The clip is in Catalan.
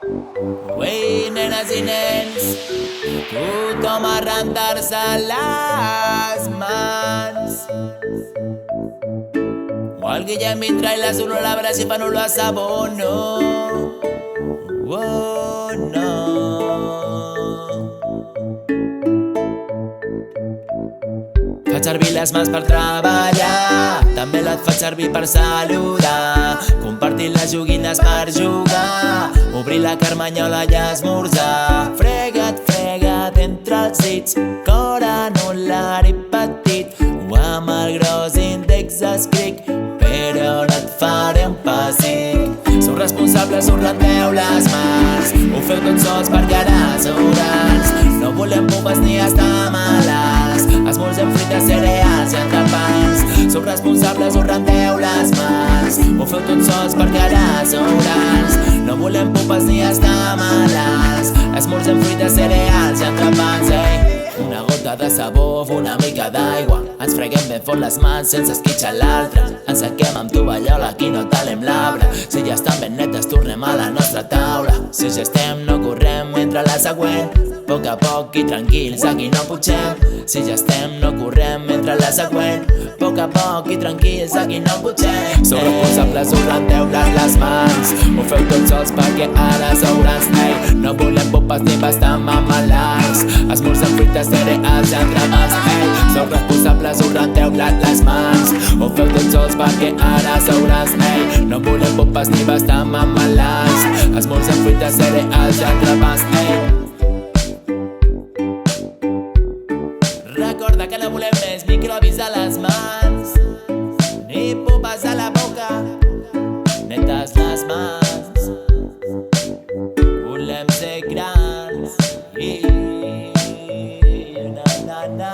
Uei, nenes i nens, tothom a rentar-se les mans. O el Guillem vindrà i les olorabres i fan olor a sabó, no. Oh, no. Faig servir les mans per treballar, també les faig servir per saludar, compartir les joguines per jugar, obrir la carmanyola i esmorzar. Frega't, frega't entre els dits, cor anular i petit, o amb el gros índex escric, però no et faré un pessic. Sou responsables, us rendeu les mans, ho feu tots sols perquè ara sou grans. No volem pupes ni estar malalts, esmorzem fruites, cereals i entrepans. Sou responsables, us rendeu les mans, ho feu tots sols perquè ara sou grans. No volem pupes ni estar malalts, esmorzem fruites, cereals i entrepans. Una gota de sabó, una mica d'aigua, ens freguem ben fort les mans sense esquitxar l'altre. Ens sequem amb tovallola, aquí no talem l'arbre. Si ja estan ben netes tornem a la nostra taula. Si ja estem no correm mentre la següent, a poc i tranquils aquí no pugem. Si ja estem no correm mentre la següent, a poc i tranquils aquí no pugem. Sou responsables, us rendeu-les les mans, ho feu tots sols perquè ara sou grans. No volem popes ni bastar mamalars, esmorzem fruites, cereals i entrepans. Sou responsables, us rendeu-les les mans, ho feu tots sols perquè ara sou grans. No volem popes ni bastar mamalars, esmorzem fruites, cereals i entrepans. Recorda que no volem més microbis a les mans, ni pupes a la boca, netes les mans. Volem ser grans i na na na